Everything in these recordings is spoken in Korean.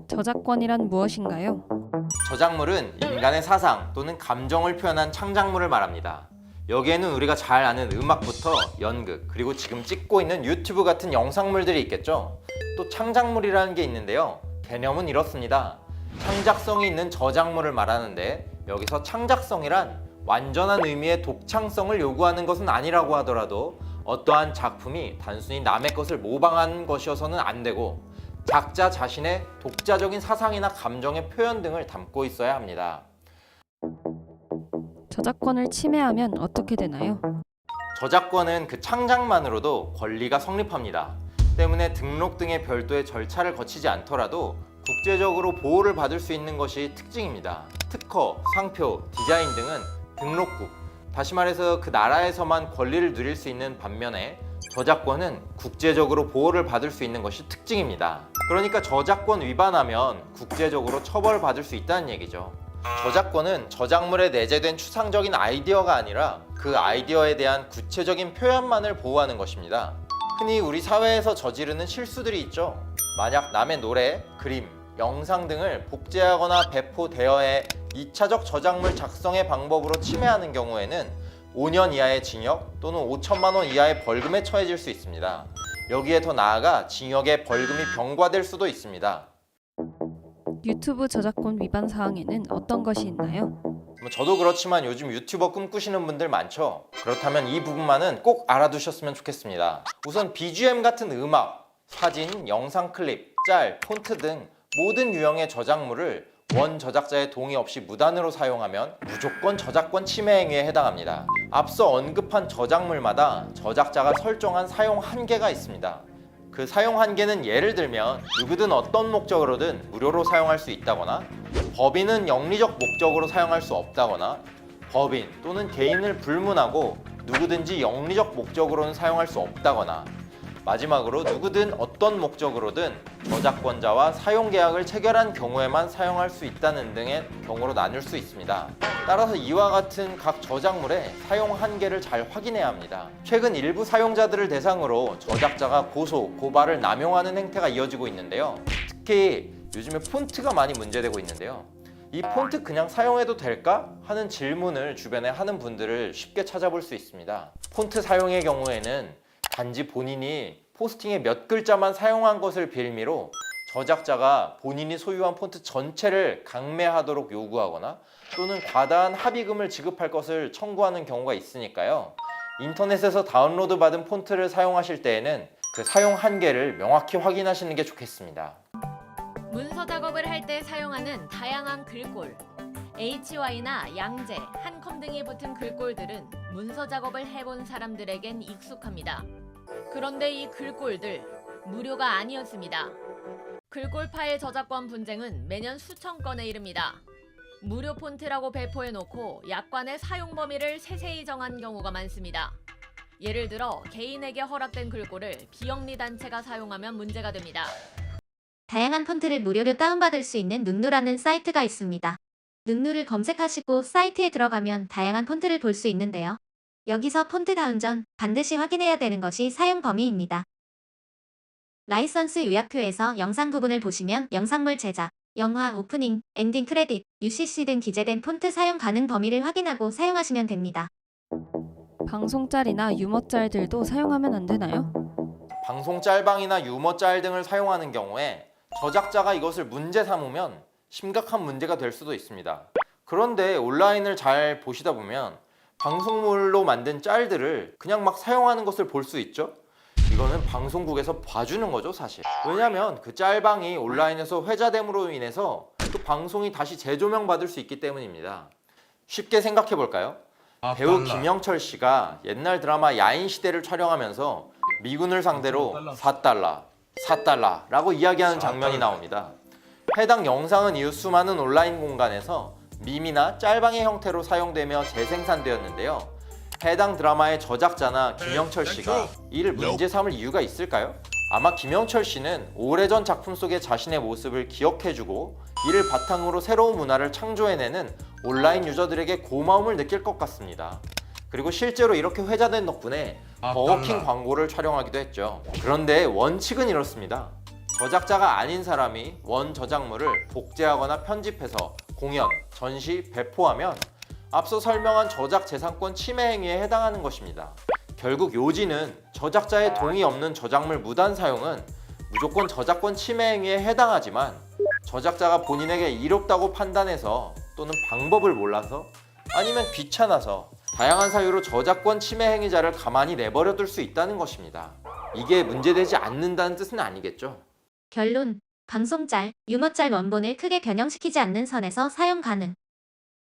저작권이란 무엇인가요? 저작물은 인간의 사상 또는 감정을 표현한 창작물을 말합니다. 여기에는 우리가 잘 아는 음악부터 연극, 그리고 지금 찍고 있는 유튜브 같은 영상물들이 있겠죠. 또 창작물이라는 게 있는데요. 개념은 이렇습니다. 창작성이 있는 저작물을 말하는데, 여기서 창작성이란 완전한 의미의 독창성을 요구하는 것은 아니라고 하더라도 어떠한 작품이 단순히 남의 것을 모방하는 것이어서는 안 되고, 작자 자신의 독자적인 사상이나 감정의 표현 등을 담고 있어야 합니다. 저작권을 침해하면 어떻게 되나요? 저작권은 그 창작만으로도 권리가 성립합니다. 때문에 등록 등의 별도의 절차를 거치지 않더라도 국제적으로 보호를 받을 수 있는 것이 특징입니다. 특허, 상표, 디자인 등은 등록국, 다시 말해서 그 나라에서만 권리를 누릴 수 있는 반면에 저작권은 국제적으로 보호를 받을 수 있는 것이 특징입니다. 그러니까 저작권 위반하면 국제적으로 처벌받을 수 있다는 얘기죠. 저작권은 저작물에 내재된 추상적인 아이디어가 아니라 그 아이디어에 대한 구체적인 표현만을 보호하는 것입니다. 흔히 우리 사회에서 저지르는 실수들이 있죠. 만약 남의 노래, 그림, 영상 등을 복제하거나 배포, 대여해 2차적 저작물 작성의 방법으로 침해하는 경우에는 5년 이하의 징역 또는 5천만 원 이하의 벌금에 처해질 수 있습니다. 여기에 더 나아가 징역의 벌금이 병과될 수도 있습니다. 유튜브 저작권 위반 사항에는 어떤 것이 있나요? 저도 그렇지만 요즘 유튜버 꿈꾸시는 분들 많죠? 그렇다면 이 부분만은 꼭 알아두셨으면 좋겠습니다. 우선 BGM 같은 음악, 사진, 영상 클립, 짤, 폰트 등 모든 유형의 저작물을 원 저작자의 동의 없이 무단으로 사용하면 무조건 저작권 침해 행위에 해당합니다. 앞서 언급한 저작물마다 저작자가 설정한 사용 한계가 있습니다. 그 사용 한계는 예를 들면 누구든 어떤 목적으로든 무료로 사용할 수 있다거나, 법인은 영리적 목적으로 사용할 수 없다거나, 법인 또는 개인을 불문하고 누구든지 영리적 목적으로는 사용할 수 없다거나, 마지막으로 누구든 어떤 목적으로든 저작권자와 사용 계약을 체결한 경우에만 사용할 수 있다는 등의 경우로 나눌 수 있습니다. 따라서 이와 같은 각 저작물의 사용 한계를 잘 확인해야 합니다. 최근 일부 사용자들을 대상으로 저작자가 고소, 고발을 남용하는 행태가 이어지고 있는데요. 특히 요즘에 폰트가 많이 문제되고 있는데요. 이 폰트 그냥 사용해도 될까? 하는 질문을 주변에 하는 분들을 쉽게 찾아볼 수 있습니다. 폰트 사용의 경우에는 단지 본인이 포스팅에 몇 글자만 사용한 것을 빌미로 저작자가 본인이 소유한 폰트 전체를 강매하도록 요구하거나 또는 과다한 합의금을 지급할 것을 청구하는 경우가 있으니까요. 인터넷에서 다운로드 받은 폰트를 사용하실 때에는 그 사용 한계를 명확히 확인하시는 게 좋겠습니다. 문서 작업을 할 때 사용하는 다양한 글꼴, HY나 양재, 한컴 등이 붙은 글꼴들은 문서 작업을 해본 사람들에겐 익숙합니다. 그런데 이 글꼴들 무료가 아니었습니다. 글꼴 파일 저작권 분쟁은 매년 수천 건에 이릅니다. 무료 폰트라고 배포해놓고 약관의 사용 범위를 세세히 정한 경우가 많습니다. 예를 들어 개인에게 허락된 글꼴을 비영리 단체가 사용하면 문제가 됩니다. 다양한 폰트를 무료로 다운받을 수 있는 눈누라는 사이트가 있습니다. 눈누를 검색하시고 사이트에 들어가면 다양한 폰트를 볼 수 있는데요. 여기서 폰트 다운 전 반드시 확인해야 되는 것이 사용 범위입니다. 라이선스 요약표에서 영상 부분을 보시면 영상물 제작, 영화, 오프닝, 엔딩 크레딧, UCC 등 기재된 폰트 사용 가능 범위를 확인하고 사용하시면 됩니다. 방송짤이나 유머짤들도 사용하면 안 되나요? 방송 짤방이나 유머 짤 등을 사용하는 경우에 저작자가 이것을 문제 삼으면 심각한 문제가 될 수도 있습니다. 그런데 온라인을 잘 보시다 보면 방송물로 만든 짤들을 그냥 막 사용하는 것을 볼 수 있죠. 이거는 방송국에서 봐주는 거죠, 사실. 왜냐면 그 짤방이 온라인에서 회자됨으로 인해서 그 방송이 다시 재조명 받을 수 있기 때문입니다. 쉽게 생각해 볼까요? 배우 김영철 씨가 옛날 드라마 야인시대를 촬영하면서 미군을 상대로 4달러라고 이야기하는 장면이 나옵니다. 해당 영상은 이후 수많은 온라인 공간에서 밈이나 짤방의 형태로 사용되며 재생산되었는데요. 해당 드라마의 저작자나 김영철 씨가 이를 문제 삼을 이유가 있을까요? 아마 김영철 씨는 오래전 작품 속의 자신의 모습을 기억해주고 이를 바탕으로 새로운 문화를 창조해내는 온라인 유저들에게 고마움을 느낄 것 같습니다. 그리고 실제로 이렇게 회자된 덕분에 버거킹 광고를 촬영하기도 했죠. 그런데 원칙은 이렇습니다. 저작자가 아닌 사람이 원 저작물을 복제하거나 편집해서 공연, 전시, 배포하면 앞서 설명한 저작재산권 침해 행위에 해당하는 것입니다. 결국 요지는 저작자의 동의 없는 저작물 무단 사용은 무조건 저작권 침해 행위에 해당하지만 저작자가 본인에게 이롭다고 판단해서 또는 방법을 몰라서 아니면 귀찮아서 다양한 사유로 저작권 침해 행위자를 가만히 내버려둘 수 있다는 것입니다. 이게 문제되지 않는다는 뜻은 아니겠죠? 결론, 방송짤, 유머짤 원본을 크게 변형시키지 않는 선에서 사용 가능.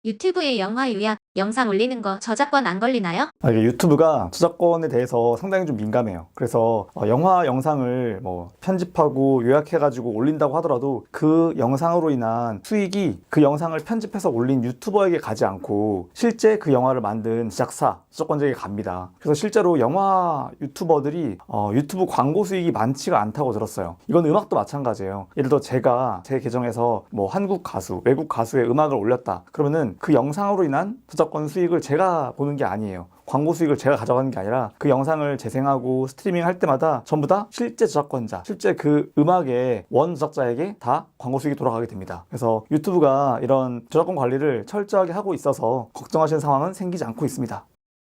유튜브에 영화 요약, 영상 올리는 거 저작권 안 걸리나요? 이게 유튜브가 저작권에 대해서 상당히 좀 민감해요. 그래서 영화 영상을 편집하고 요약해가지고 올린다고 하더라도 그 영상으로 인한 수익이 그 영상을 편집해서 올린 유튜버에게 가지 않고 실제 그 영화를 만든 제작사, 저작권자에게 갑니다. 그래서 실제로 영화 유튜버들이 유튜브 광고 수익이 많지가 않다고 들었어요. 이건 음악도 마찬가지예요. 예를 들어 제가 제 계정에서 한국 가수, 외국 가수의 음악을 올렸다. 그러면은 그 영상으로 인한 저작권 수익을 제가 보는 게 아니에요. 광고 수익을 제가 가져가는 게 아니라 그 영상을 재생하고 스트리밍 할 때마다 전부 다 실제 저작권자, 실제 그 음악의 원 저작자에게 다 광고 수익이 돌아가게 됩니다. 그래서 유튜브가 이런 저작권 관리를 철저하게 하고 있어서 걱정하시는 상황은 생기지 않고 있습니다.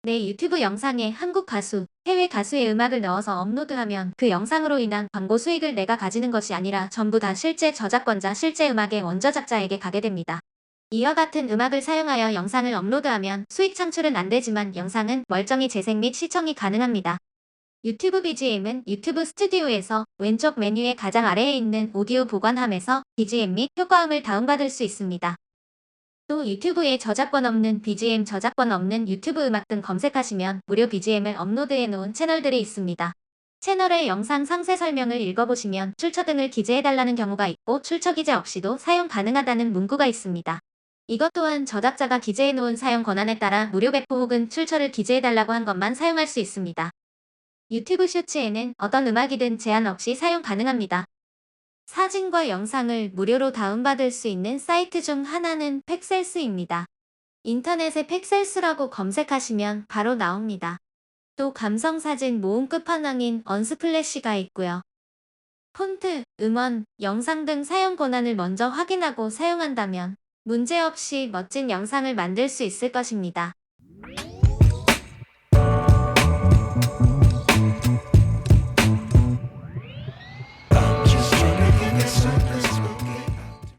내 유튜브 영상에 한국 가수, 해외 가수의 음악을 넣어서 업로드하면 그 영상으로 인한 광고 수익을 내가 가지는 것이 아니라 전부 다 실제 저작권자, 실제 음악의 원저작자에게 가게 됩니다. 이와 같은 음악을 사용하여 영상을 업로드하면 수익 창출은 안 되지만 영상은 멀쩡히 재생 및 시청이 가능합니다. 유튜브 BGM은 유튜브 스튜디오에서 왼쪽 메뉴의 가장 아래에 있는 오디오 보관함에서 BGM 및 효과음을 다운받을 수 있습니다. 또 유튜브에 저작권 없는 BGM, 저작권 없는 유튜브 음악 등 검색하시면 무료 BGM을 업로드해 놓은 채널들이 있습니다. 채널의 영상 상세 설명을 읽어보시면 출처 등을 기재해달라는 경우가 있고 출처 기재 없이도 사용 가능하다는 문구가 있습니다. 이것 또한 저작자가 기재해놓은 사용 권한에 따라 무료 배포 혹은 출처를 기재해달라고 한 것만 사용할 수 있습니다. 유튜브 쇼츠에는 어떤 음악이든 제한 없이 사용 가능합니다. 사진과 영상을 무료로 다운받을 수 있는 사이트 중 하나는 팩셀스입니다. 인터넷에 팩셀스라고 검색하시면 바로 나옵니다. 또 감성사진 모음 끝판왕인 언스플래시가 있고요. 폰트, 음원, 영상 등 사용 권한을 먼저 확인하고 사용한다면 문제없이 멋진 영상을 만들 수 있을 것입니다.